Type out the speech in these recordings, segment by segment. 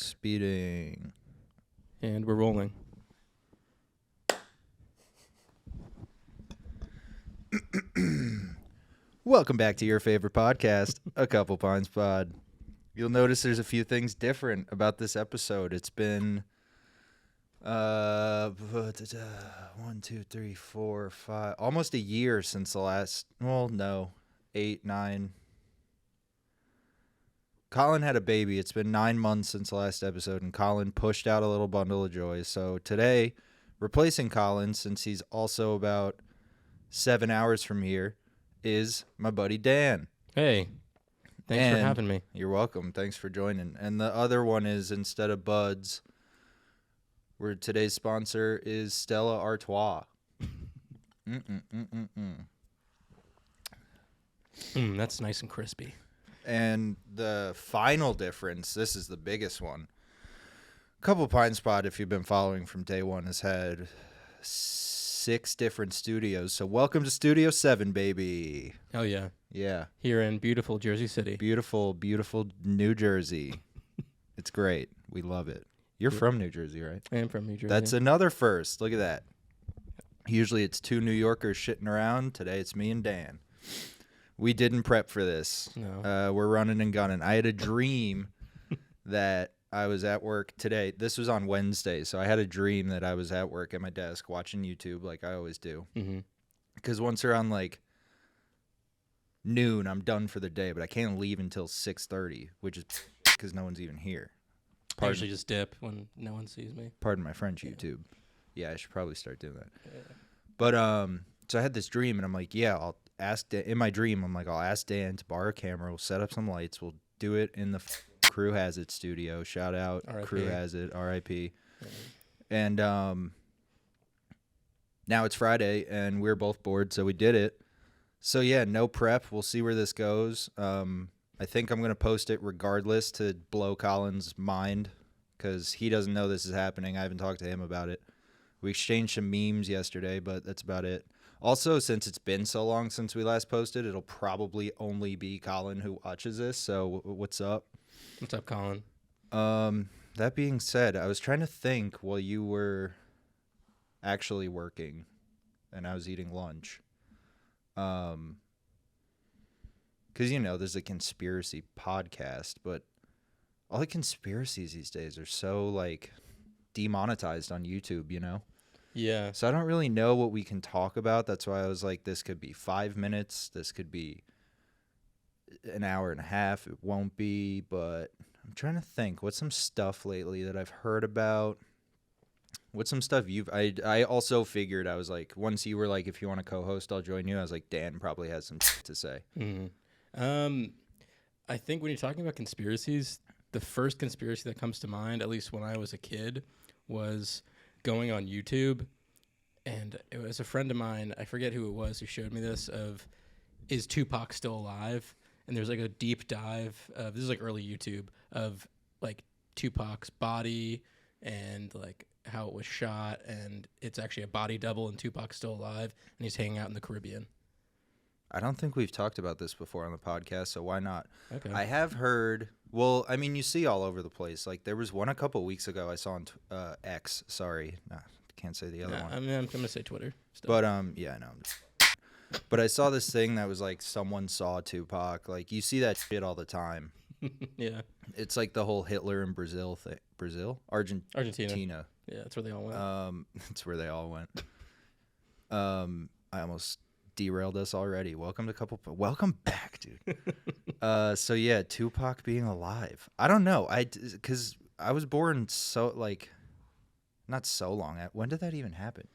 Speeding. And we're rolling. Welcome back to your favorite podcast, A Couple Pines Pod. You'll notice there's a few things different about this episode. It's been 1, 2, 3, 4, 5, almost a year since the last, 8, 9. Colin had a baby. It's been 9 months since the last episode, and Colin pushed out a little bundle of joy. So today, replacing Colin, since he's also about 7 hours from here, is my buddy Dan. Hey, thanks for having me. You're welcome. Thanks for joining. And the other one is, instead of Buds, where today's sponsor is Stella Artois. That's nice and crispy. And the final difference, this is the biggest one. Couple Pine Spot, if you've been following from day one, has had 6 different studios. So welcome to Studio 7, baby. Oh, yeah. Yeah. Here in beautiful Jersey City. Beautiful, beautiful New Jersey. It's great. We love it. You're from New Jersey, right? I am from New Jersey. That's another first. Look at that. Usually it's 2 New Yorkers shitting around. Today it's me and Dan. We didn't prep for this. No. We're running and gunning. I had a dream that I was at work today. This was on Wednesday, so I had a dream that I was at work at my desk watching YouTube like I always do. Because once around like noon, I'm done for the day, but I can't leave until 6:30, which is because no one's even here. I usually just dip when no one sees me. Pardon my French, YouTube. Yeah, I should probably start doing that. Yeah. But so I had this dream, and I'm like, yeah, I'll ask Dan. In my dream, I'm like, I'll ask Dan to borrow a camera. We'll set up some lights. We'll do it in the Crew Has It studio. Shout out, R.I.P. Crew Has It, R.I.P. Yeah. And now it's Friday, and we're both bored, so we did it. So yeah, no prep. We'll see where this goes. I think I'm gonna post it regardless to blow Colin's mind, because he doesn't know this is happening. I haven't talked to him about it. We exchanged some memes yesterday, but that's about it. Also, since it's been so long since we last posted, it'll probably only be Colin who watches this. So what's up? What's up, Colin? That being said, I was trying to think while you were actually working and I was eating lunch. Because, there's a conspiracy podcast, but all the conspiracies these days are so, like, demonetized on YouTube, Yeah. So I don't really know what we can talk about. That's why I was like, this could be 5 minutes. This could be an hour and a half. It won't be, but I'm trying to think. What's some stuff lately that I've heard about? What's some stuff I also figured, I was like, once you were like, if you want to co-host, I'll join you. I was like, Dan probably has some to say. I think when you're talking about conspiracies, the first conspiracy that comes to mind, at least when I was a kid, was going on YouTube, and it was a friend of mine, I forget who it was, who showed me this, of, is Tupac still alive? And there's like a deep dive of, this is like early YouTube, of like Tupac's body and like how it was shot, and it's actually a body double and Tupac's still alive, and he's hanging out in the Caribbean. I don't think we've talked about this before on the podcast, so why not? Okay. I have heard, well, I mean, you see all over the place. Like, there was one a couple weeks ago I saw on X. Sorry. Nah, can't say the other one. I'm going to say Twitter. Still. But, yeah, I know. But I saw this thing that was like, someone saw Tupac. Like, you see that shit all the time. Yeah. It's like the whole Hitler in Brazil thing. Brazil? Argentina. Yeah, that's where they all went. That's where they all went. I almost derailed us already. Welcome back, dude. So yeah, Tupac being alive. I don't know. Because I was born so, like, not so long. When did that even happen?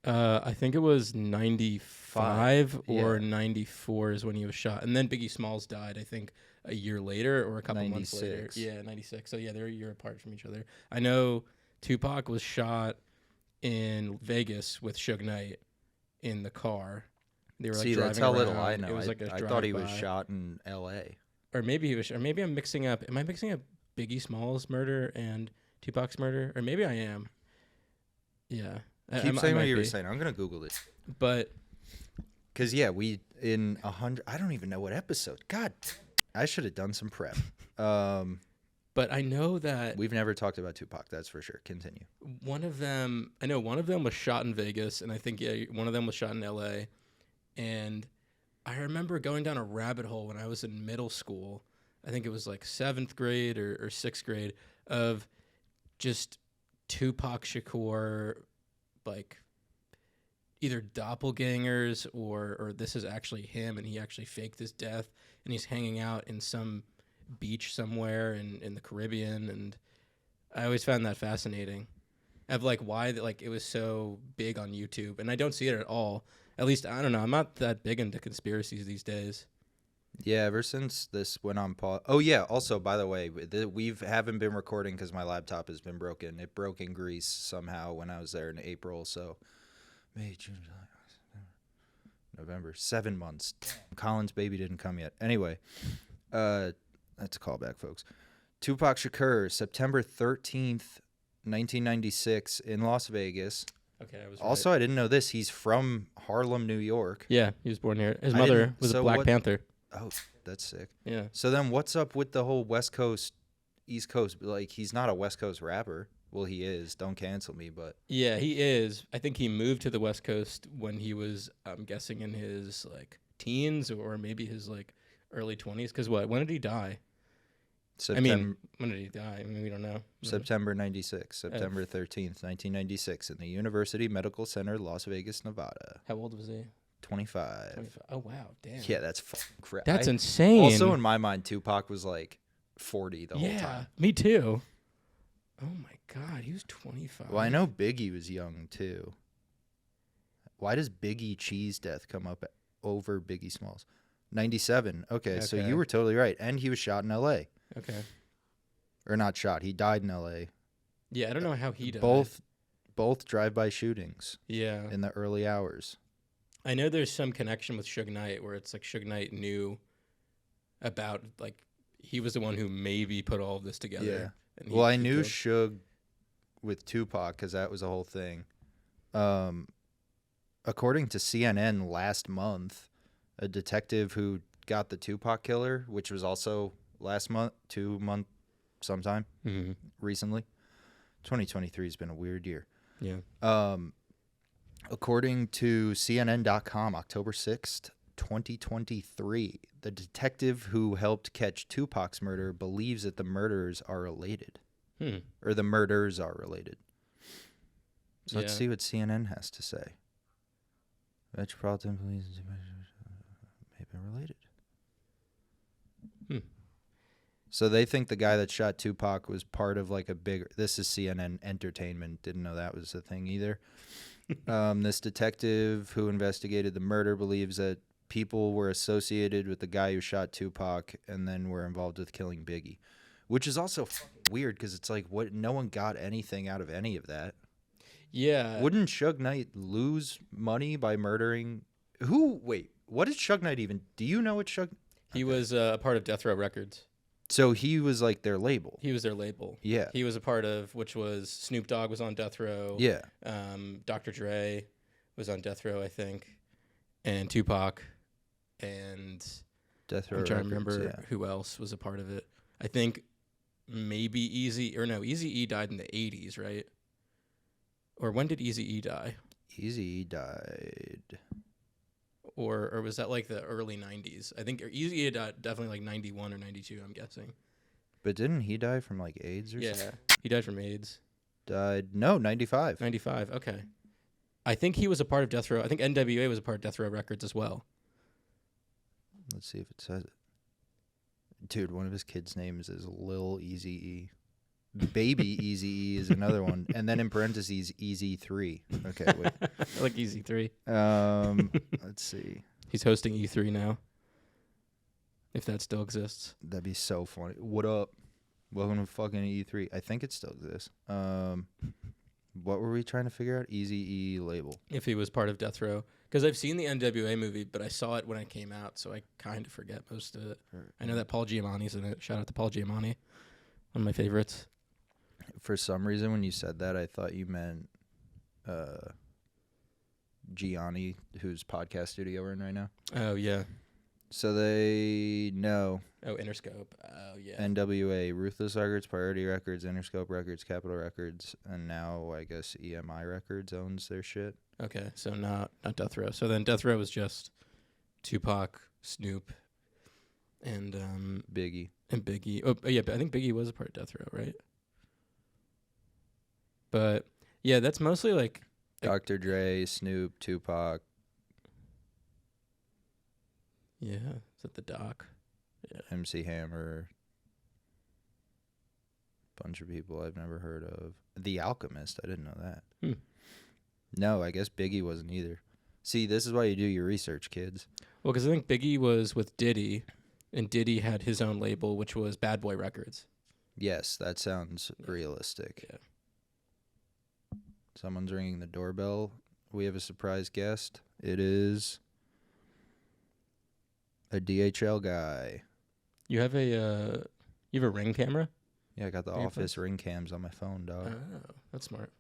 I think it was 95 or Yeah. 94 is when he was shot. And then Biggie Smalls died, I think, a year later or a couple months later. 96. Yeah, 96. So yeah, they're a year apart from each other. I know Tupac was shot in Vegas with Suge Knight in the car. They were like driving that's how around. little I know. It was like I thought he was shot in L.A. Or maybe I'm mixing up. Am I mixing up Biggie Smalls' murder and Tupac's murder? Or maybe I am. Yeah. Keep saying what you were saying. I'm going to Google this. But. Because, yeah, we, in 100, I don't even know what episode. God, I should have done some prep. But I know that We've never talked about Tupac, that's for sure. Continue. one of them was shot in Vegas, and I think one of them was shot in L.A. And I remember going down a rabbit hole when I was in middle school. I think it was like 7th grade or 6th grade of just Tupac Shakur, like either doppelgangers or this is actually him and he actually faked his death and he's hanging out in some beach somewhere in the Caribbean. And I always found that fascinating of like why like it was so big on YouTube. And I don't see it at all. At least, I don't know. I'm not that big into conspiracies these days. Yeah, ever since this went on pause. Oh, yeah. Also, by the way, we haven't been recording because my laptop has been broken. It broke in Greece somehow when I was there in April. So, May, June, July, September, November. 7 months. Colin's baby didn't come yet. Anyway, that's a callback, folks. Tupac Shakur, September 13th, 1996, in Las Vegas. Okay, I was Also, right. I didn't know this. He's from Harlem, New York. Yeah, he was born here. His mother was a Black Panther. Oh, that's sick. Yeah. So then what's up with the whole West Coast, East Coast? Like, he's not a West Coast rapper. Well, he is. Don't cancel me, but. Yeah, he is. I think he moved to the West Coast when he was, I'm guessing, in his, like, teens or maybe his, like, early 20s. Because what? When did he die? When did he die? I mean, we don't know. September 96. September 13th, 1996, in the University Medical Center, Las Vegas, Nevada. How old was he? 25. 25. Oh, wow. Damn. Yeah, that's fucking crap. That's insane. Also, in my mind, Tupac was like 40 the whole time. Yeah, me too. Oh, my God. He was 25. Well, I know Biggie was young, too. Why does Biggie Cheese Death come up over Biggie Smalls? 97. Okay, so you were totally right. And he was shot in L.A. Okay. Or not shot. He died in L.A. Yeah, I don't know how he died. Both drive-by shootings. Yeah. In the early hours. I know there's some connection with Suge Knight where it's like Suge Knight knew about, like, he was the one who maybe put all of this together. Yeah. Well, I knew Suge with Tupac because that was a whole thing. According to CNN last month, a detective who got the Tupac killer, which was also last month, 2 month sometime recently. 2023 has been a weird year. Yeah. According to CNN.com, October 6th, 2023, the detective who helped catch Tupac's murder believes that the murderers are related. Or the murders are related. So let's see what CNN has to say. Metropolitan Police may be related. So they think the guy that shot Tupac was part of like a bigger... This is CNN Entertainment. Didn't know that was a thing either. This detective who investigated the murder believes that people were associated with the guy who shot Tupac and then were involved with killing Biggie. Which is also weird because it's like, what? No one got anything out of any of that. Yeah. Wouldn't Suge Knight lose money by murdering... Who? Wait, what is Suge Knight even... Do you know what Suge... He was a part of Death Row Records. So he was like their label. He was their label. Yeah. He was a part of, which was Snoop Dogg was on Death Row. Yeah. Dr. Dre was on Death Row, I think. And Tupac. And Death Row I'm trying Records, to remember who else was a part of it. I think maybe Eazy-E died in the 80s, right? Or when did Eazy-E die? Eazy-E died. Or was that like the early 90s? I think Eazy-E died definitely like 91 or 92, I'm guessing. But didn't he die from like AIDS or something? Yeah, he died from AIDS. No, 95. 95, okay. I think he was a part of Death Row. I think NWA was a part of Death Row Records as well. Let's see if it says it. Dude, one of his kids' names is Lil Eazy-E. Baby Eazy-E is another one. And then in parentheses, Easy3. Okay, wait. I like Easy3. Let's see. He's hosting E3 now. If that still exists. That'd be so funny. What up? Welcome to fucking E3. I think it still exists. What were we trying to figure out? Eazy-E label. If he was part of Death Row. Because I've seen the NWA movie, but I saw it when it came out, so I kind of forget most of it. I know that Paul Giamatti's in it. Shout out to Paul Giamatti. One of my favorites. For some reason, when you said that, I thought you meant Gianni, whose podcast studio we're in right now. Oh, yeah. So they know. Oh, Interscope. Oh, yeah. NWA, Ruthless Records, Priority Records, Interscope Records, Capitol Records, and now I guess EMI Records owns their shit. Okay, so not Death Row. So then Death Row was just Tupac, Snoop, and Biggie. Oh, yeah, but I think Biggie was a part of Death Row, right? But yeah, that's mostly like Dr. Dre, Snoop, Tupac. Yeah, is that the Doc? Yeah. MC Hammer. Bunch of people I've never heard of. The Alchemist, I didn't know that. No, I guess Biggie wasn't either. See, this is why you do your research, kids. Well, because I think Biggie was with Diddy, and Diddy had his own label, which was Bad Boy Records. Yes, that sounds realistic. Yeah. Someone's ringing the doorbell. We have a surprise guest. It is a DHL guy. You have a Ring camera? Yeah, I got the office ring cams on my phone, dog. Oh, that's smart.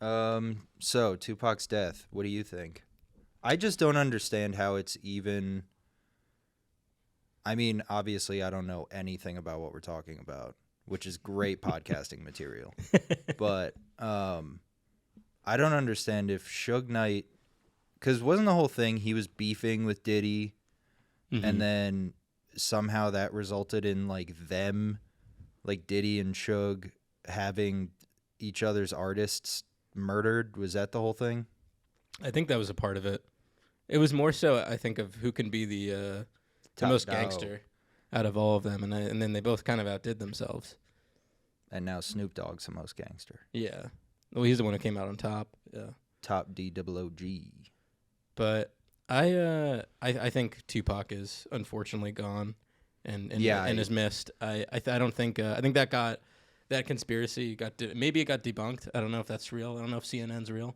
So Tupac's death. What do you think? I just don't understand how it's even. I mean, obviously, I don't know anything about what we're talking about, which is great podcasting material. But I don't understand if Suge Knight, because wasn't the whole thing he was beefing with Diddy, and then somehow that resulted in like them, like Diddy and Suge, having each other's artists murdered? Was that the whole thing? I think that was a part of it. It was more so, I think, of who can be the most gangster out of all of them, and then they both kind of outdid themselves. And now Snoop Dogg's the most gangster. Yeah. Well, he's the one who came out on top. Yeah. Top DOOG. But I think Tupac is unfortunately gone, and is missed. I don't think I think that conspiracy maybe it got debunked. I don't know if that's real. I don't know if CNN's real.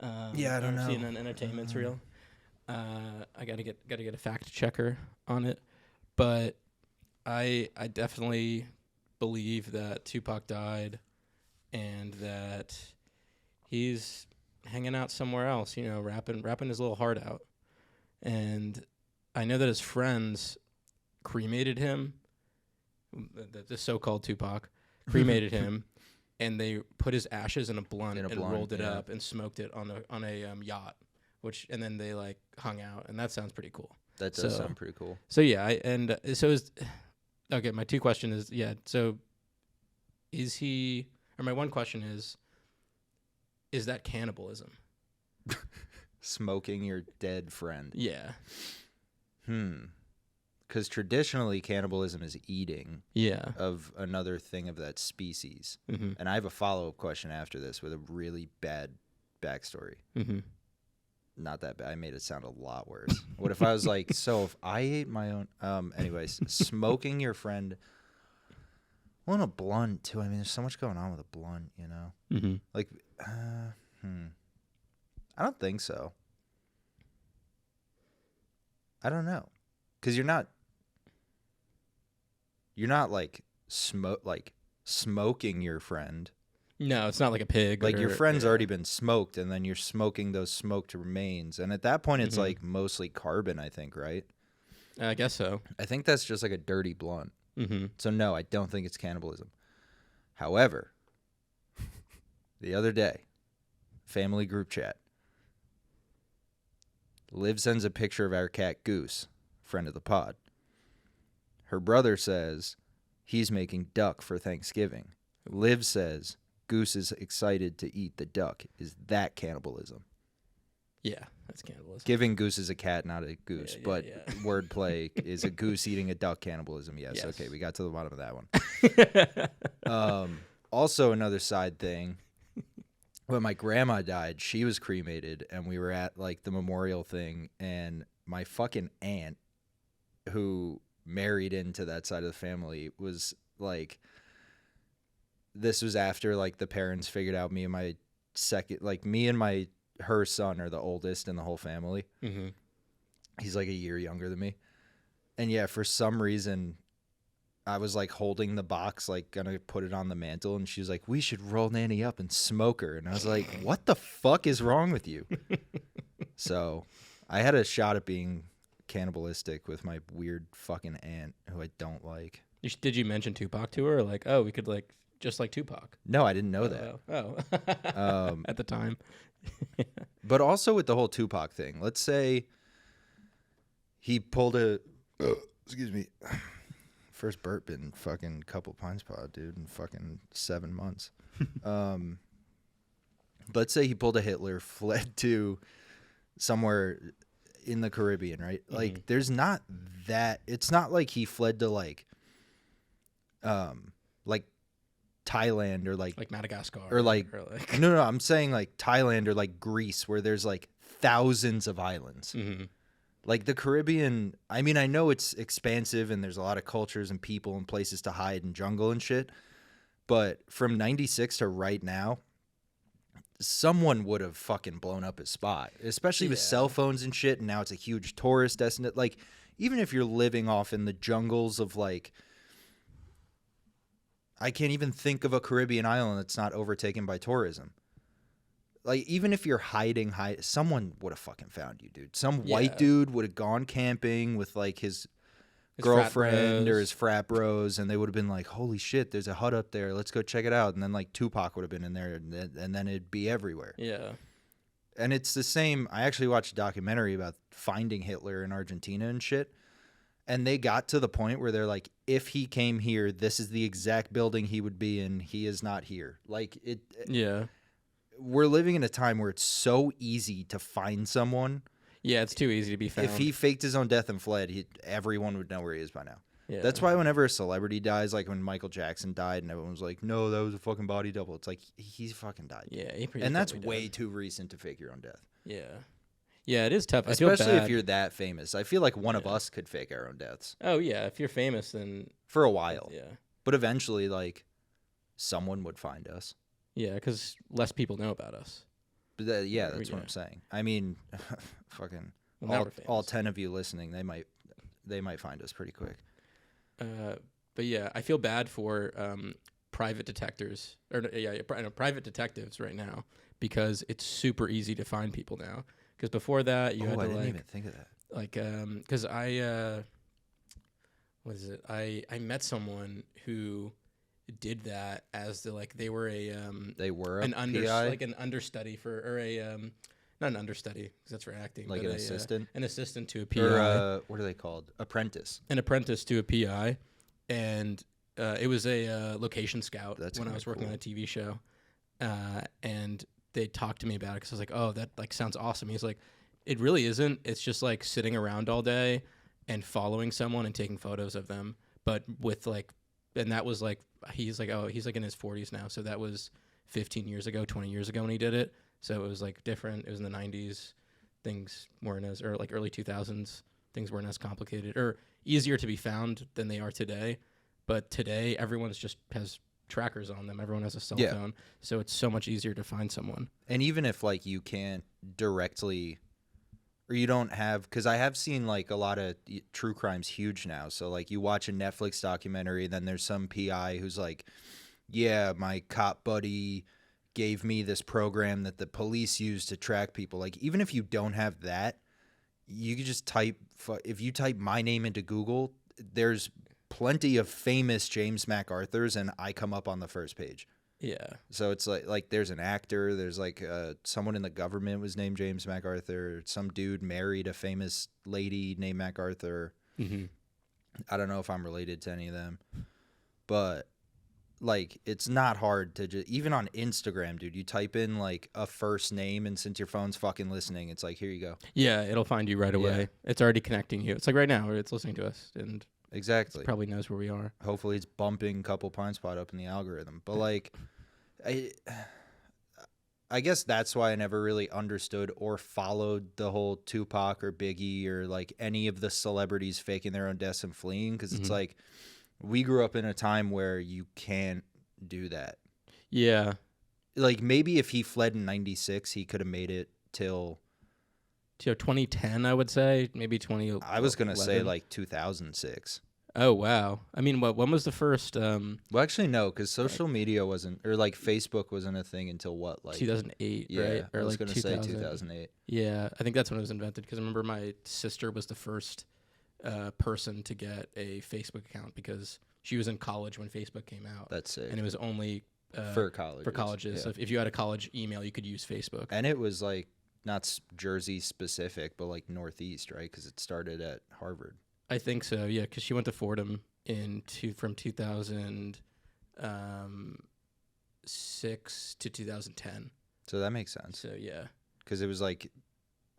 I don't know. CNN Entertainment's real. I gotta get a fact checker on it, but I definitely believe that Tupac died, and that he's hanging out somewhere else, rapping his little heart out. And I know that his friends cremated him, the so-called Tupac cremated him, and they put his ashes in a blunt and rolled it up and smoked it on a yacht, and then they like hung out, and that sounds pretty cool. That does sound pretty cool. So yeah, okay. My two questions is So is he? Or my one question is that cannibalism? Smoking your dead friend. Yeah. Because traditionally cannibalism is eating of another thing of that species. And I have a follow-up question after this with a really bad backstory. Not that bad. I made it sound a lot worse. What if I was like, so if I ate my own... anyways, smoking your friend... Well, and a blunt, too. I mean, there's so much going on with a blunt, you know? Like, I don't think so. I don't know. Because you're not like smoking your friend. No, it's not like a pig. Like your friend's already been smoked, and then you're smoking those smoked remains. And at that point, it's like mostly carbon, I think, right? I guess so. I think that's just like a dirty blunt. So no, I don't think it's cannibalism. However, the other day, family group chat, Liv sends a picture of our cat Goose, friend of the pod. Her brother says he's making duck for Thanksgiving. Liv says Goose is excited to eat the duck. Is that cannibalism? Yeah, that's cannibalism. Giving Goose is a cat, not a goose. But wordplay, is a goose eating a duck cannibalism? Yes. Okay, we got to the bottom of that one. Also, another side thing. When my grandma died, she was cremated, and we were at like the memorial thing, and my fucking aunt, who married into that side of the family, was like, this was after like the parents figured out me and her son are the oldest in the whole family. He's like a year younger than me. And yeah, for some reason, I was like holding the box, like gonna put it on the mantle, and she was like, we should roll Nanny up and smoke her. And I was like, what the fuck is wrong with you? So I had a shot at being cannibalistic with my weird fucking aunt who I don't like. Did you mention Tupac to her? Like, oh, we could like just like Tupac. No, I didn't know that. Oh. At the time. But also with the whole Tupac thing, let's say he pulled a excuse me. First burp in fucking couple pines pod, dude, in fucking 7 months. Let's say he pulled a Hitler, fled to somewhere in the Caribbean, right? Mm-hmm. Like, there's not that. It's not like he fled to like Thailand or like Madagascar or like no, I'm saying like Thailand or like Greece, where there's like thousands of islands. Mm-hmm. Like the Caribbean, I mean, I know it's expansive and there's a lot of cultures and people and places to hide and jungle and shit. But from 96 to right now, someone would have fucking blown up his spot, especially with cell phones and shit. And now it's a huge tourist destination. Like, even if you're living off in the jungles of like, I can't even think of a Caribbean island that's not overtaken by tourism. Like, even if you're hiding, someone would have fucking found you, dude. Some white dude would have gone camping with, like, his girlfriend or his frat bros, and they would have been like, holy shit, there's a hut up there. Let's go check it out. And then, like, Tupac would have been in there, and then it'd be everywhere. Yeah. And it's the same. I actually watched a documentary about finding Hitler in Argentina and shit. And they got to the point where they're like, if he came here, this is the exact building he would be in. He is not here. Like, it. Yeah. We're living in a time where it's so easy to find someone. Yeah, it's too easy to be found. If he faked his own death and fled, everyone would know where he is by now. Yeah. That's why whenever a celebrity dies, like when Michael Jackson died and everyone was like, no, that was a fucking body double. It's like, he fucking died. Yeah. And that's way too recent to fake your own death. Yeah. Yeah, it is tough. Especially I feel bad. if you're that famous. I feel like one of us could fake our own deaths. Oh, yeah. If you're famous, then... For a while. Yeah. But eventually, like, someone would find us. Yeah, because less people know about us. But that's what I'm saying. I mean, fucking all 10 of you listening, they might find us pretty quick. But yeah, I feel bad for private detectives right now, because it's super easy to find people now. Because before that, you had to I didn't even think of that. Like, because I met someone who did that as they were an understudy for, or not an understudy because that's for acting, like but an assistant to a PI, or what are they called? An apprentice to a PI, and it was a location scout when I was working on a TV show, and they talked to me about it because I was like, oh, that like sounds awesome. He's like, it really isn't. It's just like sitting around all day and following someone and taking photos of them, but with like. And that was like, he's like in his 40s now. So that was 15 years ago, 20 years ago when he did it. So it was like different. It was in the 90s. Things weren't as, or like early 2000s, things weren't as complicated or easier to be found than they are today. But today, everyone's just has trackers on them. Everyone has a cell phone. So it's so much easier to find someone. And even if like you can't directly... Or you don't have, because I have seen like a lot of true crime's huge now. So like you watch a Netflix documentary, then there's some PI who's like, yeah, my cop buddy gave me this program that the police use to track people. Like even if you don't have that, you could just if you type my name into Google, there's plenty of famous James MacArthurs and I come up on the first page. Yeah. So it's like there's an actor, there's like someone in the government was named James MacArthur. Some dude married a famous lady named MacArthur. Mm-hmm. I don't know if I'm related to any of them, but like it's not hard to just, even on Instagram, dude, you type in like a first name and since your phone's fucking listening, it's like, here you go. Yeah, it'll find you right away. Yeah. It's already connecting you. It's like right now where it's listening to us and exactly. It probably knows where we are. Hopefully it's bumping Couple Pine Spot up in the algorithm. But like I guess that's why I never really understood or followed the whole Tupac or Biggie or like any of the celebrities faking their own deaths and fleeing because it's like we grew up in a time where you can't do that. Yeah. Like maybe if he fled in 96, he could have made it till 2010, I would say, maybe 20. I was going to say like 2006. Oh wow. I mean, when was the first? Well, actually, no, because social media wasn't, or like Facebook wasn't a thing until what, like 2008, yeah, right? I Or was like gonna say 2008. Yeah, I think that's when it was invented. Because I remember my sister was the first person to get a Facebook account because she was in college when Facebook came out, That's sick. and it was only For colleges. For colleges, yeah. so if you had a college email, you could use Facebook. And it was like not Jersey specific, but like Northeast, right? Because it started at Harvard. I think so, yeah, because she went to Fordham from 2006 to 2010. So that makes sense. So yeah, Because it was like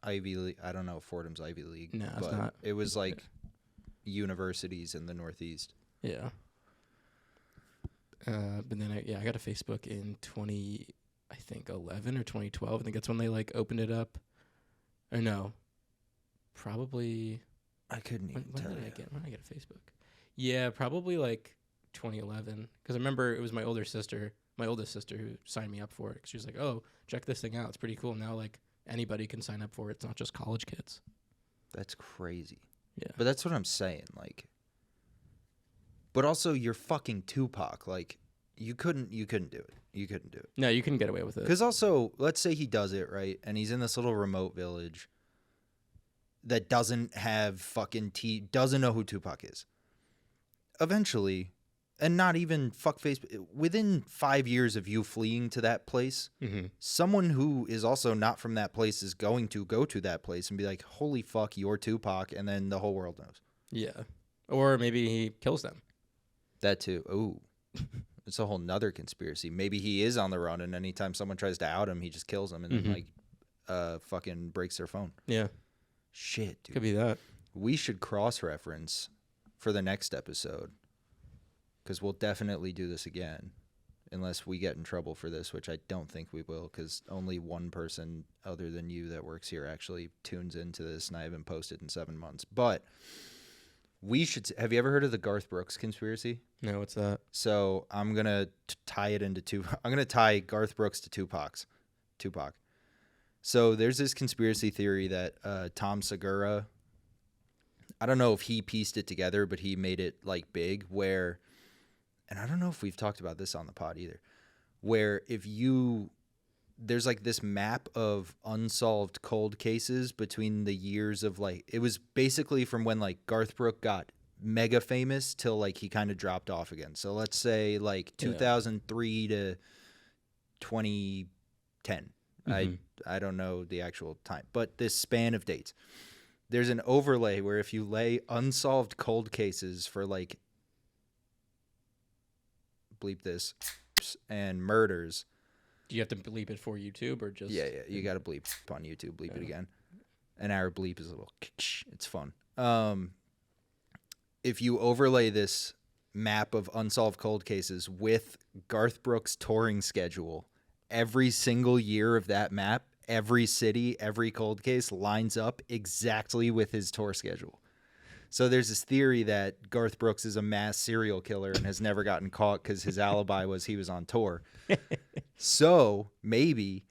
Ivy League. I don't know if Fordham's Ivy League. No, it's but not. It was like universities in the Northeast. yeah. But then I got a Facebook in 2011 or 2012. I think that's when they like opened it up. Or no, probably. I couldn't even tell you. When did I get a Facebook? Yeah, probably like 2011. Because I remember it was my oldest sister who signed me up for it. 'Cause she was like, "Oh, check this thing out. It's pretty cool." Now like anybody can sign up for it. It's not just college kids. That's crazy. Yeah. But that's what I'm saying. Like, but also you're fucking Tupac. Like, you couldn't do it. You couldn't do it. No, you couldn't get away with it. Because also, let's say he does it, right? And he's in this little remote village that doesn't have fucking doesn't know who Tupac is. Eventually, and not even fuckface, within 5 years of you fleeing to that place, someone who is also not from that place is going to go to that place and be like, holy fuck, you're Tupac, and then the whole world knows. Yeah. Or maybe he kills them. That too. Ooh. It's a whole nother conspiracy. Maybe he is on the run, and anytime someone tries to out him, he just kills them and then, like, fucking breaks their phone. Yeah. Shit, dude. Could be that. We should cross-reference for the next episode, because we'll definitely do this again, unless we get in trouble for this, which I don't think we will, because only one person other than you that works here actually tunes into this, and I haven't posted in 7 months. But we should. Have you ever heard of the Garth Brooks conspiracy? No, what's that? So I'm gonna tie it into two. I'm gonna tie Garth Brooks to Tupac. So there's this conspiracy theory that Tom Segura, I don't know if he pieced it together, but he made it like big, where, and I don't know if we've talked about this on the pod either, where there's like this map of unsolved cold cases between the years of like, it was basically from when like Garth Brooks got mega famous till like he kind of dropped off again. So let's say like 2003 to 2010. I don't know the actual time, but this span of dates. There's an overlay where if you lay unsolved cold cases for like, bleep this, and murders. Do you have to bleep it for YouTube or just? Yeah, you got to bleep on YouTube. Bleep it again. And our bleep is a little. It's fun. If you overlay this map of unsolved cold cases with Garth Brooks' touring schedule, every single year of that map, every city, every cold case lines up exactly with his tour schedule. So there's this theory that Garth Brooks is a mass serial killer and has never gotten caught because his alibi was he was on tour. So maybe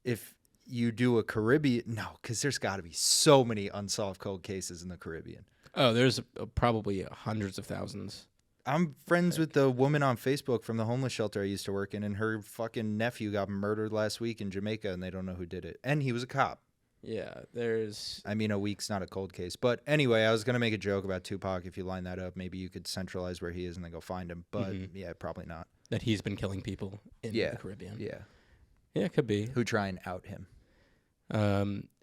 if you do a Caribbean, no, because there's got to be so many unsolved cold cases in the Caribbean. Oh, there's probably hundreds of thousands. I'm friends with the woman on Facebook from the homeless shelter I used to work in, and her fucking nephew got murdered last week in Jamaica, and they don't know who did it. And he was a cop. Yeah, there's... I mean, a week's not a cold case. But anyway, I was going to make a joke about Tupac. If you line that up, maybe you could centralize where he is and then go find him. But, yeah, probably not. That he's been killing people in the Caribbean. Yeah. Yeah, it could be. Who try and out him.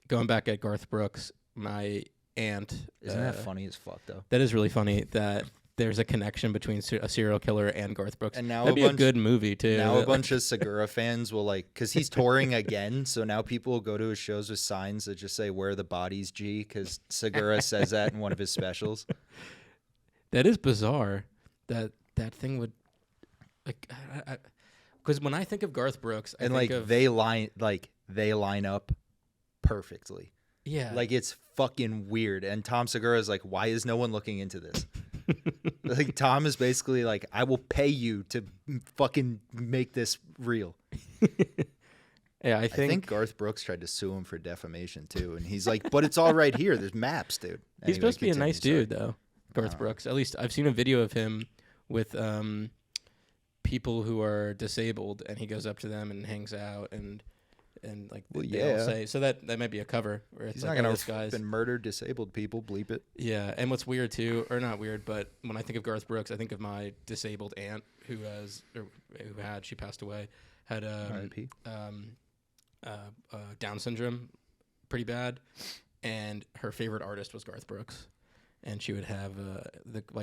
Going back at Garth Brooks, my aunt... Isn't that funny as fuck, though? That is really funny that... There's a connection between a serial killer and Garth Brooks. And now that'd be a good movie too. Now a bunch of Segura fans will like, because he's touring again, so now people will go to his shows with signs that just say "Where are the bodies, G?" Because Segura says that in one of his specials. That is bizarre. That thing would like, because when I think of Garth Brooks, I think of they line up perfectly. Yeah, like it's fucking weird. And Tom Segura is like, why is no one looking into this? Like Tom is basically like, I will pay you to fucking make this real. Yeah, I think Garth Brooks tried to sue him for defamation too, and he's like, but it's all right here. There's maps, dude. He's supposed to be a nice dude, though. Garth Brooks. At least I've seen a video of him with people who are disabled, and he goes up to them and hangs out and like they all say. So that might be a cover. Where it's He's like, not gonna this guy's been murdered disabled people. Bleep it. Yeah, and what's weird too, or not weird, but when I think of Garth Brooks, I think of my disabled aunt she passed away, had R.I.P. Down syndrome, pretty bad, and her favorite artist was Garth Brooks, and she would have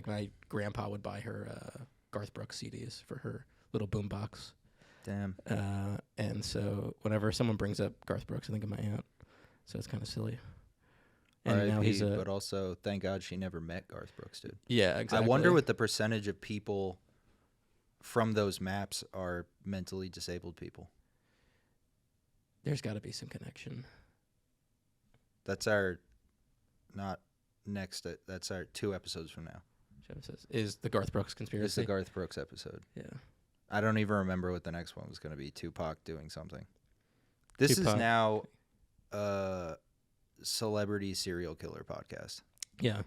my grandpa would buy her Garth Brooks CDs for her little boombox. Damn. And so whenever someone brings up Garth Brooks, I think of my aunt, so it's kind of silly. And now he's but also thank God she never met Garth Brooks, dude. Yeah, exactly. I wonder what the percentage of people from those maps are mentally disabled people. There's got to be some connection. That's our that's our 2 episodes from now. Is the Garth Brooks conspiracy? It's the Garth Brooks episode. Yeah. I don't even remember what the next one was going to be. Tupac doing something. This Tupac. is now a celebrity serial killer podcast. Yeah.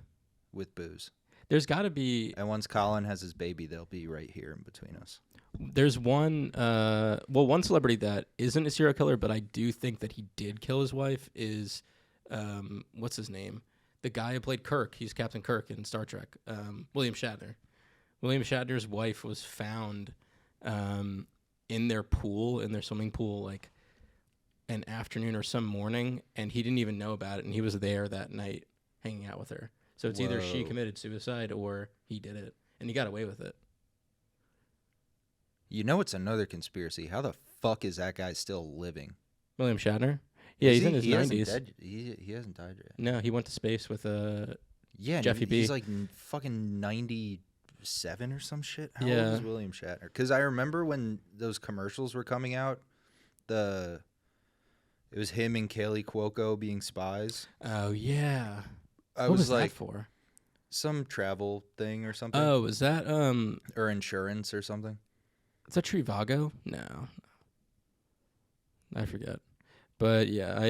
With booze. There's got to be... And once Colin has his baby, they'll be right here in between us. There's one celebrity that isn't a serial killer, but I do think that he did kill his wife is, what's his name? The guy who played Kirk. He's Captain Kirk in Star Trek. William Shatner. William Shatner's wife was found in their swimming pool, like an afternoon or some morning, and he didn't even know about it, and he was there that night hanging out with her. So it's either she committed suicide or he did it, and he got away with it. You know, it's another conspiracy. How the fuck is that guy still living? William Shatner? Yeah, he's in his 90s. He hasn't died yet. No, he went to space with Jeffy B. He's B. like fucking 97 or some shit. How Yeah. old is William Shatner? Because I remember when those commercials were coming out, it was him and Kaylee Cuoco being spies. Oh, yeah. What was like that for? Some travel thing or something. Oh, is that or insurance or something. is that Trivago? No. I forget. But yeah, I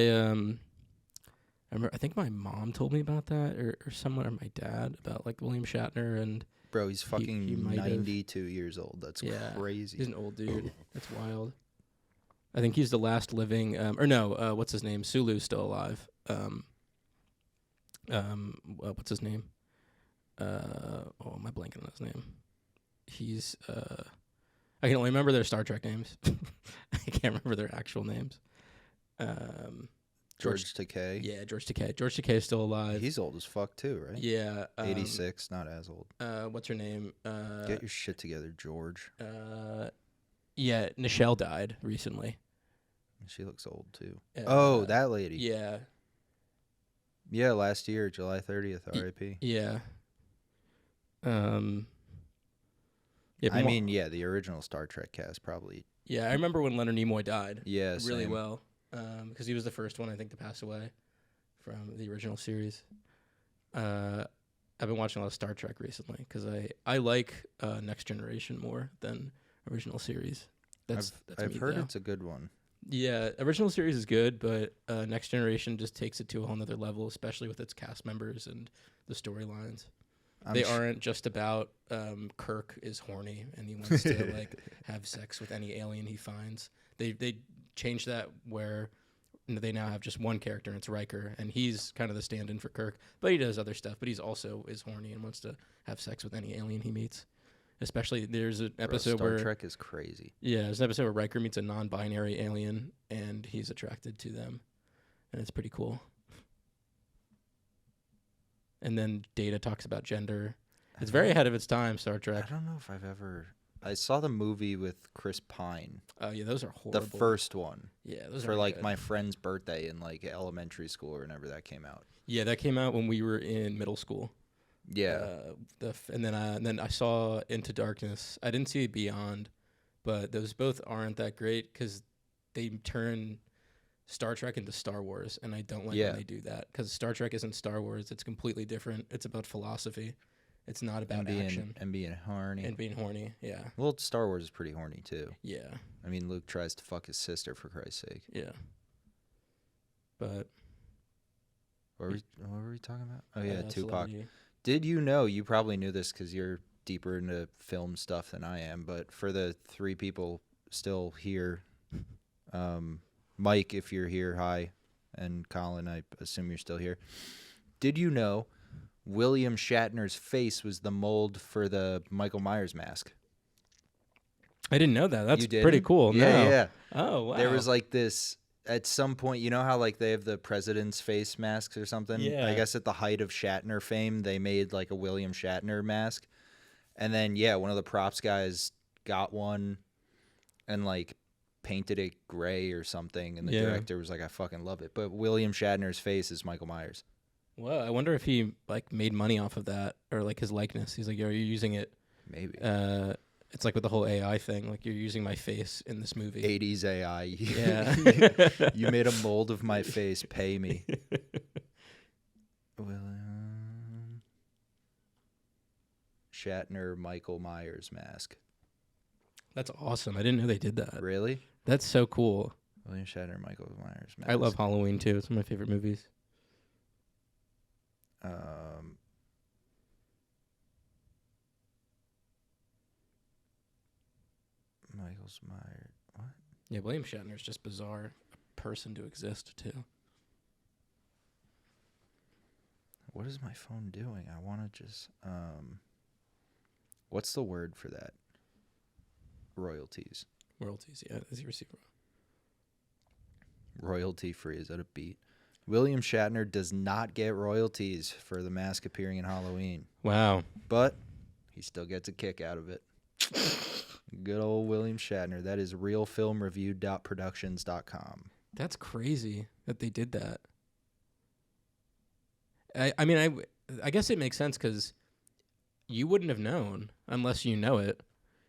remember, I think my mom told me about that or someone, or my dad, about like William Shatner, and Bro, he's fucking he might have. 92 years old. That's crazy. He's an old dude. That's wild. I think he's the last living what's his name? Sulu's still alive. What's his name? Am I blanking on his name? He's I can only remember their Star Trek names. I can't remember their actual names. George Takei. Yeah, George Takei. George Takei is still alive. He's old as fuck too, right? Yeah. 86, not as old. What's her name? Get your shit together, George. Yeah, Nichelle died recently. She looks old too. Uh, that lady. Yeah. Yeah, last year, July 30th, R.I.P. Yeah. The original Star Trek cast probably. Yeah, I remember when Leonard Nimoy died. Yeah, really same. well, because he was the first one, I think, to pass away from the original series. I've been watching a lot of Star Trek recently because I like Next Generation more than original series. I've heard it's a good one. Yeah, original series is good, but Next Generation just takes it to a whole nother level, especially with its cast members and the storylines. They aren't just about Kirk is horny and he wants to like have sex with any alien he finds. They changed that where they now have just one character, and it's Riker, and he's kind of the stand-in for Kirk, but he does other stuff. But he's also is horny and wants to have sex with any alien he meets. Especially there's an episode Star where Trek is crazy. Yeah, there's an episode where Riker meets a non-binary alien and he's attracted to them, and it's pretty cool. And then Data talks about gender. It's very ahead of its time, Star Trek. I don't know if I saw the movie with Chris Pine. Oh yeah, those are horrible. The first one. Yeah, those for are like good. my friend's birthday in like elementary school or whenever that came out. Yeah, that came out when we were in middle school. Yeah. And then I saw Into Darkness. I didn't see Beyond, but those both aren't that great because they turn Star Trek into Star Wars, and I don't like when they do that because Star Trek isn't Star Wars. It's completely different. It's about philosophy. It's not about action. And being horny. And being horny, yeah. Well, Star Wars is pretty horny, too. Yeah. I mean, Luke tries to fuck his sister, for Christ's sake. Yeah. But... What were we talking about? Oh, yeah, Tupac. Celebrity. Did you know, you probably knew this because you're deeper into film stuff than I am, but for the 3 people still here, Mike, if you're here, hi, and Colin, I assume you're still here. Did you know William Shatner's face was the mold for the Michael Myers mask? I didn't know that. That's You didn't? pretty cool. Yeah, No. yeah. Oh, wow. There was like this, at some point, you know how like they have the president's face masks or something? Yeah. I guess at the height of Shatner fame, they made like a William Shatner mask. And then, yeah, one of the props guys got one and like painted it gray or something. And the director was like, I fucking love it. But William Shatner's face is Michael Myers. Well, I wonder if he like made money off of that or like his likeness. He's like, "Yo, are you using it?" Maybe. It's like with the whole AI thing. Like, you're using my face in this movie. 80s AI. Yeah. You made a mold of my face. Pay me. William Shatner Michael Myers mask. That's awesome. I didn't know they did that. Really? That's so cool. William Shatner Michael Myers mask. I love Halloween too. It's one of my favorite movies. Michael's Myers. What? Yeah, William Shatner's just bizarre person to exist too. What is my phone doing? I want to just what's the word for that? Royalties. Royalties, yeah. Does he receive Royalty free. Is that a beat? William Shatner does not get royalties for the mask appearing in Halloween. Wow. But he still gets a kick out of it. Good old William Shatner. That is realfilmreview.productions.com. That's crazy that they did that. I mean, I guess it makes sense because you wouldn't have known unless you know it,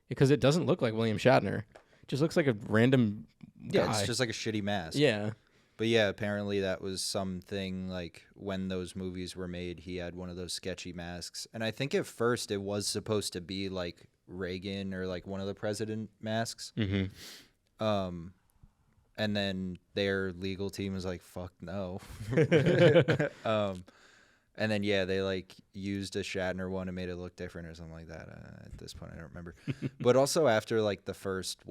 because it doesn't look like William Shatner. It just looks like a random guy. Yeah, it's just like a shitty mask. Yeah. But yeah, apparently that was something like when those movies were made, he had one of those sketchy masks. And I think at first it was supposed to be like Reagan or like one of the president masks. Mm-hmm. And then their legal team was like, fuck no. And then, yeah, they like used a Shatner one and made it look different or something like that. At this point, I don't remember. But also after like the first,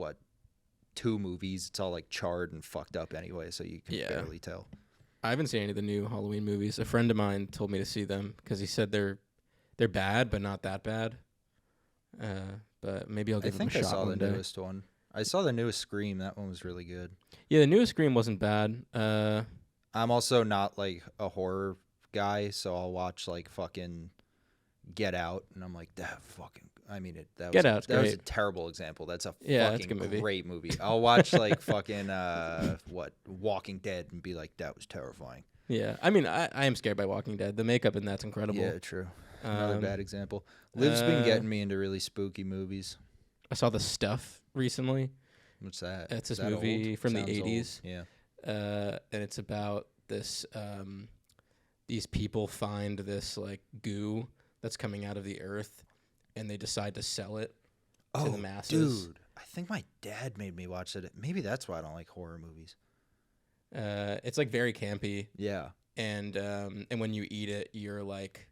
2 movies, it's all like charred and fucked up anyway, so you can barely tell. I haven't seen any of the new Halloween movies. A friend of mine told me to see them because he said they're bad, but not that bad. But maybe I'll give them a shot. I think I saw the day. newest one. I saw the newest Scream. That one was really good. Yeah, the newest Scream wasn't bad. I'm also not like a horror guy, so I'll watch like fucking Get Out, and I'm like, that fucking. I mean, that was a terrible example. That's a fucking good movie. Great movie. I'll watch like fucking Walking Dead and be like, that was terrifying. Yeah, I mean, I am scared by Walking Dead. The makeup in that's incredible. Yeah, true. Another bad example. Liv's been getting me into really spooky movies. I saw The Stuff recently. What's that? It's this that movie old? from Sounds the 80s. Old. Yeah. And it's about this these people find this like goo that's coming out of the earth, and they decide to sell it to the masses. Dude, I think my dad made me watch it. Maybe that's why I don't like horror movies. It's like very campy. Yeah. And when you eat it, you're like,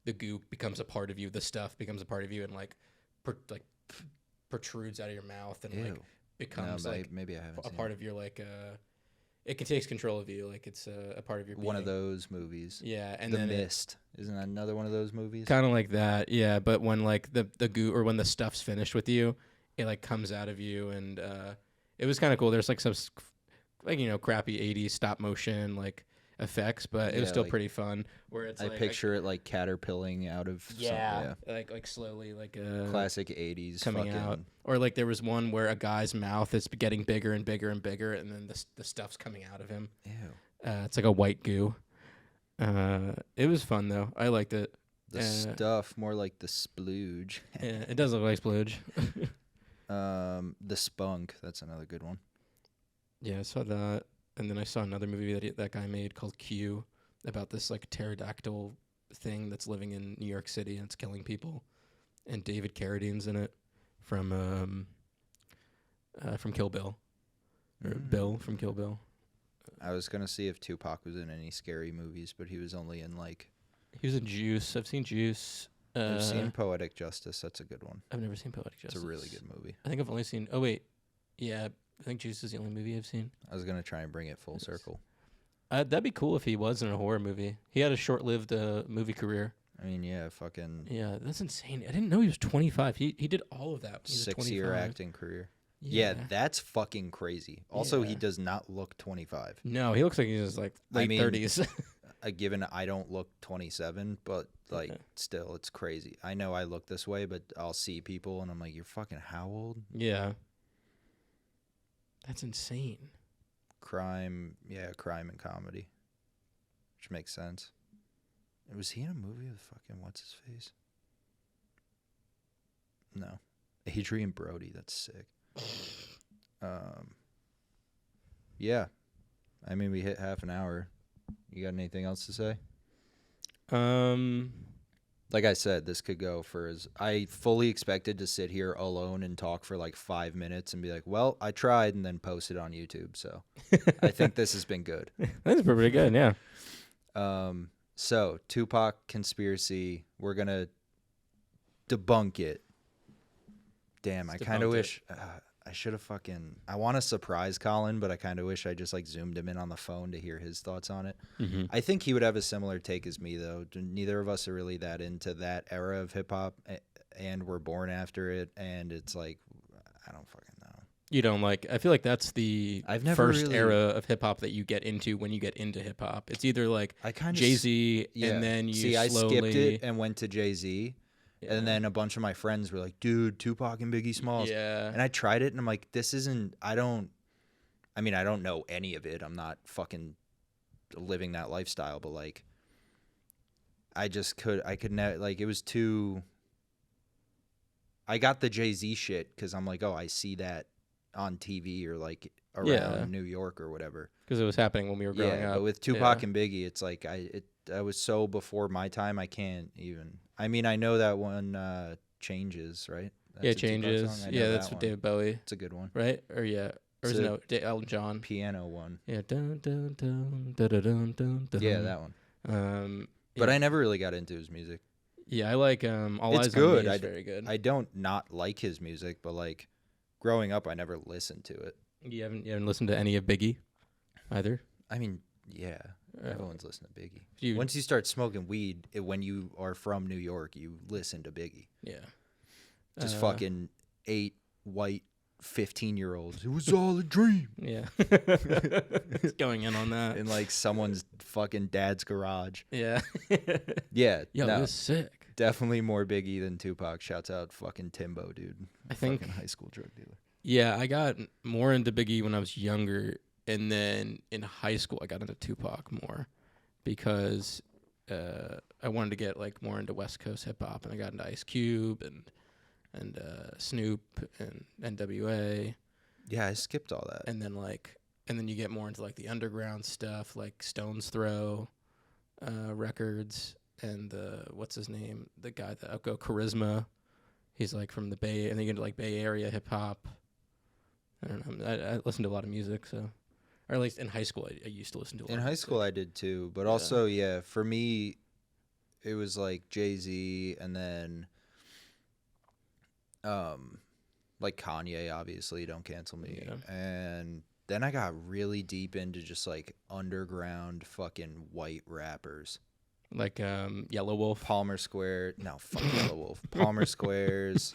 the goo becomes a part of you. The stuff becomes a part of you, and like protrudes out of your mouth, and like becomes maybe I haven't a part of your like. It can take control of you, like it's a part of your being. One of those movies. Yeah, and The then Mist. Isn't that another one of those movies? Kind of like that, yeah. But when like the goo or when the stuff's finished with you, it like comes out of you, and it was kind of cool. There's like some crappy 80s stop motion like effects, but it was still like, pretty fun. Where it's I picture it like caterpilling out of like slowly like classic 80s coming out. Or like there was one where a guy's mouth is getting bigger and bigger and bigger, and then the stuff's coming out of him. Ew. It's like a white goo. It was fun though. I liked it. The stuff, more like the splooge. Yeah, it does look like splooge. The Spunk, that's another good one. Yeah, I saw that. And then I saw another movie that guy made called Q, about this like pterodactyl thing that's living in New York City and it's killing people. And David Carradine's in it from Kill Bill. Or Bill from Kill Bill. I was going to see if Tupac was in any scary movies, but he was only in like He was in Juice. I've seen Juice. I've seen Poetic Justice. That's a good one. I've never seen Poetic Justice. It's a really good movie. I think I've only seen. Oh wait, yeah. I think Juice is the only movie I've seen. I was gonna try and bring it full circle. That'd be cool if he was in a horror movie. He had a short-lived movie career. I mean, yeah, fucking. Yeah, that's insane. I didn't know he was 25. He did all of that. When he was 6-year acting carear. Yeah, that's fucking crazy. Also, he does not look 25. No, he looks like he's like late 30s. Given I don't look 27, but like still, it's crazy. I know I look this way, but I'll see people and I'm like, "You're fucking how old?" Yeah, that's insane. Crime and comedy, which makes sense. Was he in a movie with fucking what's his face? No, Adrian Brody. That's sick. Yeah, I mean, we hit half an hour. You got anything else to say? Like I said, this could go for as I fully expected to sit here alone and talk for like 5 minutes and be like, well, I tried, and then post it on YouTube. So I think this has been good. That's pretty good, yeah. So Tupac conspiracy, we're going to debunk it. Damn, I kind of wish I should have I want to surprise Colin, but I kind of wish I just like zoomed him in on the phone to hear his thoughts on it. Mm-hmm. I think he would have a similar take as me, though. Neither of us are really that into that era of hip hop, and we're born after it. And it's like, I don't fucking know. You don't like, I feel like that's the first era of hip hop that you get into when you get into hip hop. It's either like Jay-Z and then you I skipped it and went to Jay-Z. Yeah. And then a bunch of my friends were like, dude, Tupac and Biggie Smalls. Yeah. And I tried it, and I'm like, this isn't, I don't know any of it. I'm not fucking living that lifestyle, but, like, I could never, like, it was too, I got the Jay-Z shit because I'm like, oh, I see that on TV or, like, around New York or whatever. Because it was happening when we were growing up. But with Tupac and Biggie, it's like, I was so before my time, I can't even. I mean, I know that one Changes, right? That's Changes. Yeah, that's with David Bowie. It's a good one. Right? Or is it Elton John? Piano one. Yeah. Dun, dun, dun, dun, dun, dun, dun. Yeah, that one. But I never really got into his music. Yeah, I like All It's Eyes good. on Me is very good. I don't not like his music, but, like, growing up, I never listened to it. You haven't listened to any of Biggie either? I mean, yeah. Everyone's listening to Biggie. Once you start smoking weed, when you are from New York, you listen to Biggie. Yeah. Just fucking 8 white 15-year-olds. It was all a dream. Yeah. Going in on that. In, like, someone's fucking dad's garage. Yeah. Yeah. Yo, no, that's sick. Definitely more Biggie than Tupac. Shouts out fucking Timbo, dude. I think. Fucking high school drug dealer. Yeah, I got more into Biggie when I was younger. And then in high school, I got into Tupac more because I wanted to get like more into West Coast hip hop, and I got into Ice Cube and Snoop and NWA. Yeah, I skipped all that. And then you get more into like the underground stuff, like Stone's Throw records, and what's his name, the guy that Outgo Charisma. He's like from the Bay, and then you get into like Bay Area hip hop. I don't know. I listen to a lot of music, so. Or at least in high school, I used to listen to a lot. In high school, I did too. But also, for me, it was like Jay-Z and then like Kanye, obviously, Don't Cancel Me. Yeah. And then I got really deep into just like underground fucking white rappers. Like Yellow Wolf? Palmer Square. No, fuck Yellow Wolf. Palmer Squares.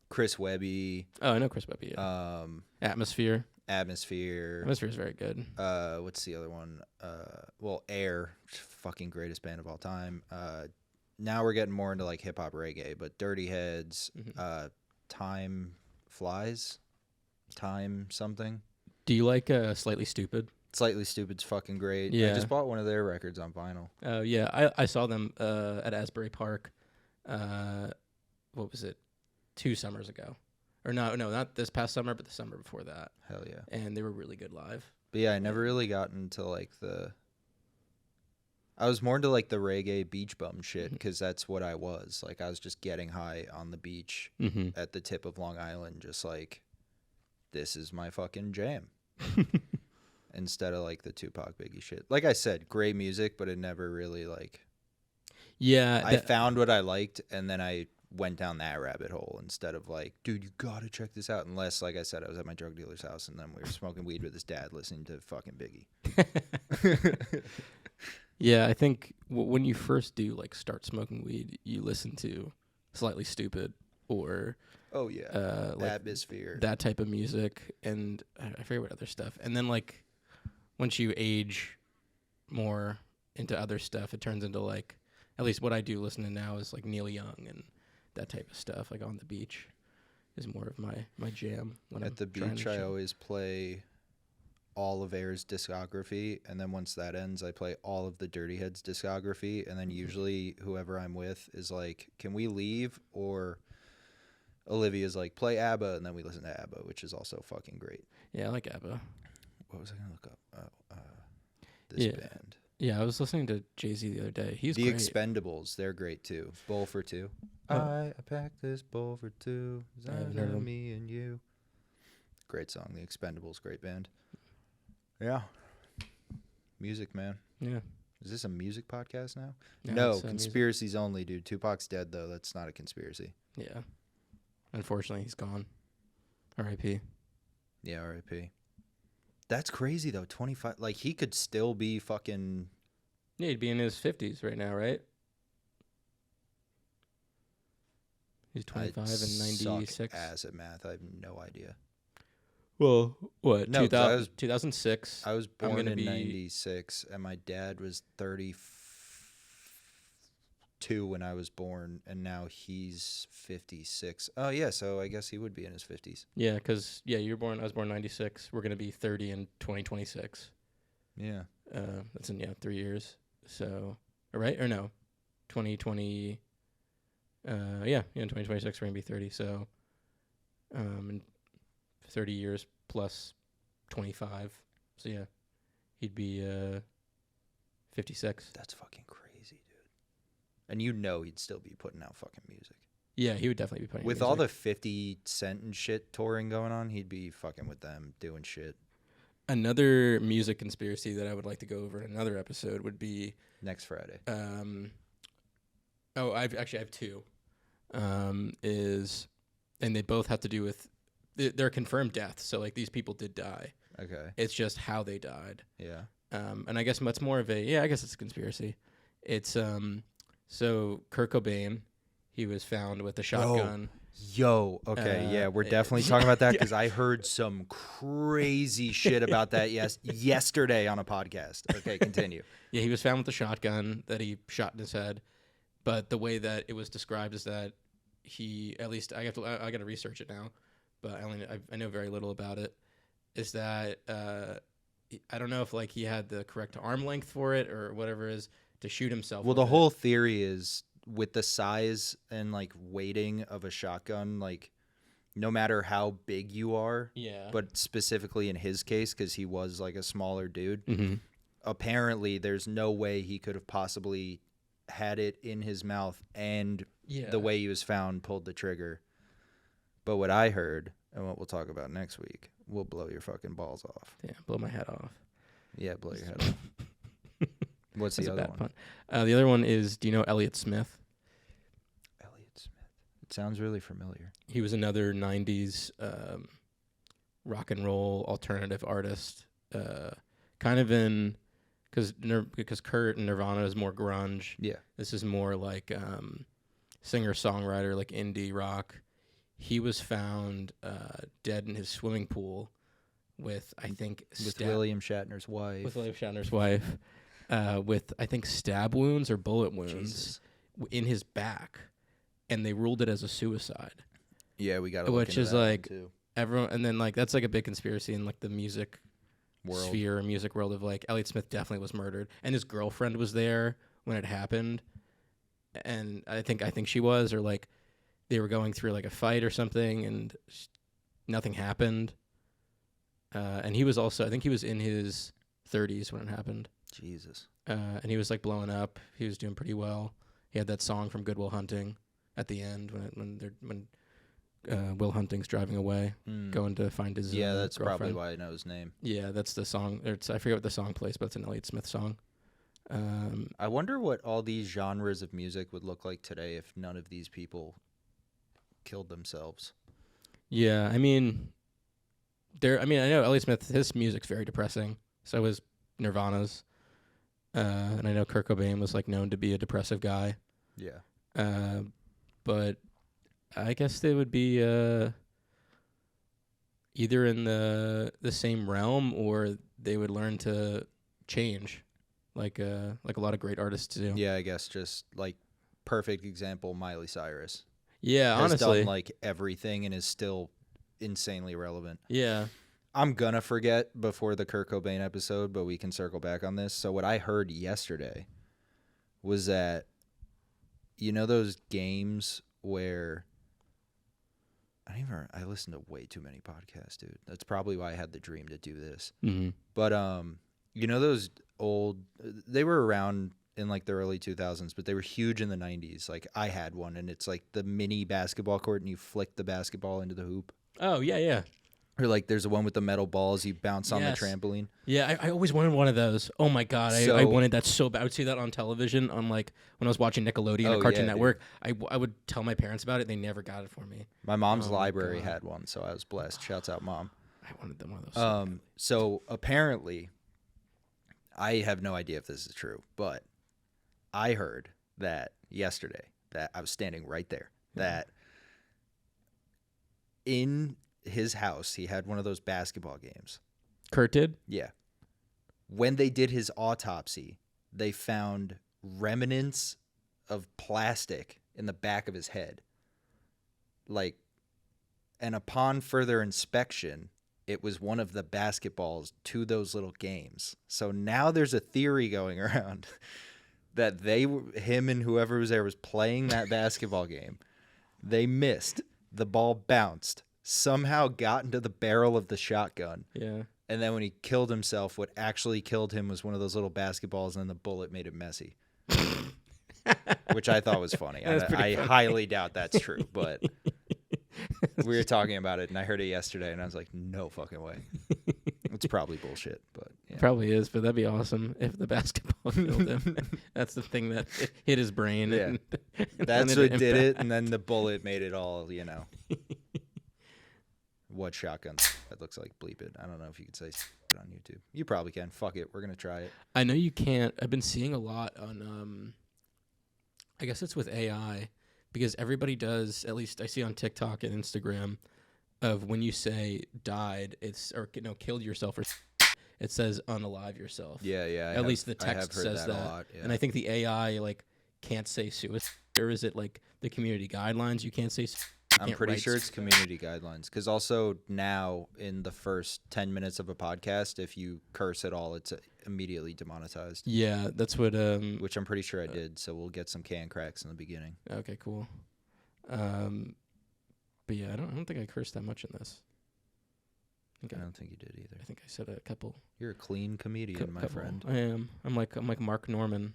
Chris Webby. Oh, I know Chris Webby. Yeah. Atmosphere is very good. What's the other one? Air, fucking greatest band of all time. Now we're getting more into like hip hop reggae, but Dirty Heads, Time Flies, Time something. Do you like Slightly Stupid? Slightly Stupid's fucking great. Yeah. I just bought one of their records on vinyl. Oh yeah, I saw them at Asbury Park. What was it? 2 summers ago. Or no, not this past summer, but the summer before that. Hell yeah. And they were really good live. But yeah, I never really got into like I was more into like the reggae beach bum shit because that's what I was. Like I was just getting high on the beach at the tip of Long Island, just like, this is my fucking jam. Instead of like the Tupac Biggie shit. Like I said, great music, but it never really like. Yeah, I found what I liked, and then I went down that rabbit hole instead of like, dude, you gotta check this out. Unless, like I said, I was at my drug dealer's house, and then we were smoking weed with his dad, listening to fucking Biggie. Yeah, I think when you first do like start smoking weed, you listen to Slightly Stupid or Oh yeah, like Atmosphere. that type of music, and I forget what other stuff. And then like once you age more into other stuff, it turns into like, at least what I do listen to now is like Neil Young and that type of stuff. Like On the Beach is more of my jam. When At I'm the trying beach, to I chill. always play all of Air's discography, and then once that ends, I play all of the Dirty Heads discography, and then usually whoever I'm with is like, "Can we leave?" Or Olivia's like, "Play ABBA," and then we listen to ABBA, which is also fucking great. Yeah, I like ABBA. What was I gonna look up? This band, Yeah, I was listening to Jay-Z the other day. He's The great. Expendables. They're great too. Bowl for two. Oh. I packed this bowl for two. I haven't heard of them. Me and you. Great song. The Expendables. Great band. Yeah. Music, man. Yeah. Is this a music podcast now? No, No, it's, conspiracies only, dude. Tupac's dead, though. That's not a conspiracy. Yeah. Unfortunately, he's gone. R.I.P. Yeah, R.I.P. That's crazy, though. 25. Like, he could still be fucking. Yeah, he'd be in his 50s right now, right? He's 25 and 96. Suck ass at math. I have no idea. Well, what? No, 2006. I was I'm born gonna in be- 96, and my dad was 32 when I was born, and now he's 56. Oh, yeah, so I guess he would be in his 50s. Yeah, because, I was born in 96. We're going to be 30 in 2026. Yeah. That's in, 3 years. So, right? Or no? 2020. In 2026, we're going to be 30. So, in 30 years plus 25. So, yeah, he'd be 56. That's fucking crazy, dude. And he'd still be putting out fucking music. Yeah, he would definitely be putting With music. all the 50 Cent and shit touring going on, he'd be fucking with them, doing shit. Another music conspiracy that I would like to go over in another episode would be Next Friday. I have two. And they both have to do with they're confirmed deaths. So like these people did die. Okay. It's just how they died. Yeah. And I guess that's more of I guess it's a conspiracy. It's so Kurt Cobain, he was found with a shotgun. Yo, okay, yeah, we're definitely talking about that because I heard some crazy shit about that yesterday on a podcast. Okay, continue. Yeah, he was found with a shotgun that he shot in his head, but the way that it was described is that he, at least I got to research it now, but I know very little about it. Is that I don't know if like he had the correct arm length for it or whatever it is to shoot himself. Well, the whole theory is with the size and like weighting of a shotgun, like no matter how big you are, but specifically in his case because he was like a smaller dude, apparently there's no way he could have possibly had it in his mouth and the way he was found pulled the trigger. But what I heard and what we'll talk about next week will blow your fucking balls off. Yeah, blow my head off. Yeah, blow your head off. What's the other one? Pun. The other one is, do you know Elliott Smith? Elliott Smith. It sounds really familiar. He was another 90s rock and roll alternative artist. Kind of in, because Kurt and Nirvana is more grunge. Yeah. This is more like singer-songwriter, like indie rock. He was found dead in his swimming pool with, I think... With William Shatner's wife. With William Shatner's wife. With, I think, stab wounds or bullet wounds in his back. And they ruled it as a suicide. Yeah, we got to look Which into is that like, one too. Everyone... And then, like, that's like a big conspiracy in, like, the music sphere, music world of, like, Elliott Smith definitely was murdered. And his girlfriend was there when it happened. And I think she was, or, like, they were going through, like, a fight or something, and nothing happened. And he was also, I think he was in his 30s when it happened. Jesus. And he was, like, blowing up. He was doing pretty well. He had that song from Good Will Hunting at the end when Will Hunting's driving away, going to find his that's girlfriend. probably why I know his name. Yeah, that's the song. I forget what the song plays, but it's an Elliott Smith song. I wonder what all these genres of music would look like today if none of these people killed themselves. Yeah, I mean, I know Elliott Smith. His music's very depressing. So is Nirvana's. And I know Kurt Cobain was like known to be a depressive guy. Yeah. But I guess they would be either in the same realm, or they would learn to change, like a lot of great artists do. Yeah, I guess just like perfect example, Miley Cyrus. Yeah, Has honestly. done like everything and is still insanely relevant. Yeah. I'm gonna forget before the Kurt Cobain episode, but we can circle back on this. So what I heard yesterday was that, you know, those games where I listen to way too many podcasts, dude. That's probably why I had the dream to do this. Mm-hmm. But you know those old, they were around in like the early 2000s, but they were huge in the 90s. Like I had one, and it's like the mini basketball court, and you flick the basketball into the hoop. Oh yeah, yeah. Or like there's the one with the metal balls, you bounce on the Yes. trampoline. Yeah, I always wanted one of those. Oh my god, So- I wanted that so bad. I would see that on television on like when I was watching Nickelodeon or Oh, Cartoon yeah, Network. I would tell my parents about it. They never got it for me. My mom's Oh my library God. had one, so I was blessed. Shouts out, Mom. I wanted one of those. So badly. So apparently, I have no idea if this is true, but I heard that yesterday, that I was standing right there, that in his house, he had one of those basketball games. Kurt did? Yeah. When they did his autopsy, they found remnants of plastic in the back of his head. Like, and upon further inspection, it was one of the basketballs to those little games. So now there's a theory going around that him and whoever was there was playing that basketball game. They missed. The ball bounced, somehow got into the barrel of the shotgun. Yeah. And then when he killed himself, what actually killed him was one of those little basketballs, and then the bullet made it messy. Which I thought was funny. That's pretty I funny. highly doubt that's true, but we were talking about it, and I heard it yesterday, and I was like, no fucking way. It's probably bullshit, but yeah. Probably is, but that'd be awesome if the basketball killed him. That's the thing that hit his brain. Yeah. And That's wanted what to did it, impact. and then the bullet made it all, you know. What shotgun that looks like? Bleep it. I don't know if you could say it on YouTube. You probably can. Fuck it. We're going to try it. I know you can't. I've been seeing a lot on, I guess it's with AI, because everybody does, at least I see on TikTok and Instagram, of when you say died, or killed yourself, or it says unalive yourself. Yeah, yeah. At least the I have text heard says that. a lot. Yeah. And I think the AI can't say suicide, or is it like the community guidelines? You can't say. I'm can't pretty write sure it's community guidelines. Because also now in the first 10 minutes of a podcast, if you curse at all, it's immediately demonetized. Yeah, that's what. Which I'm pretty sure I did. So we'll get some can cracks in the beginning. Okay, cool. But yeah, I don't think I cursed that much in this. I don't think you did either. I think I said a couple. You're a clean comedian, my couple. friend. I am. I'm like Mark Norman,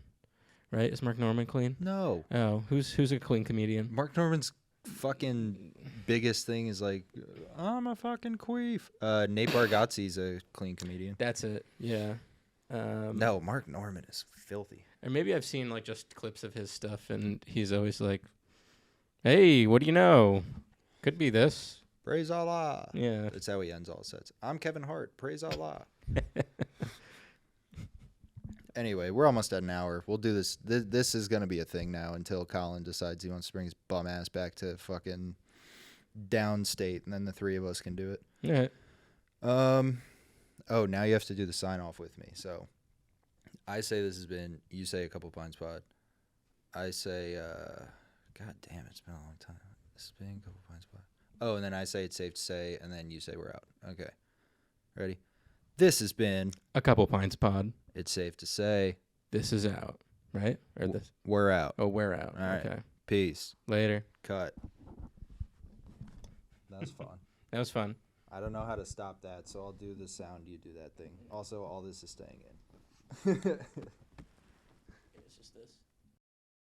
right? Is Mark Norman clean? No. Oh, who's a clean comedian? Mark Norman's fucking biggest thing is like, I'm a fucking queef. Nate Bargatze's a clean comedian. That's it. Yeah. No, Mark Norman is filthy. Or maybe I've seen just clips of his stuff, and he's always like, "Hey, what do you know? Could be this." Praise Allah. Yeah. That's how he ends all his sets. I'm Kevin Hart. Praise Allah. Anyway, we're almost at an hour. We'll do this. This is going to be a thing now until Colin decides he wants to bring his bum ass back to fucking downstate, and then the three of us can do it. Yeah. Oh, now you have to do the sign off with me. So I say this has been, you say a couple pints pod. I say, God damn, it's been a long time. This has been a couple pints pod. Oh, and then I say it's safe to say, and then you say we're out. Okay. Ready? This has been A Couple Pints Pod. It's Safe to Say. This is out, right? Or this? We're out. Oh, we're out. All right. Okay. Peace. Later. Cut. That was fun. That was fun. I don't know how to stop that, so I'll do the sound, you do that thing. Also, all this is staying in.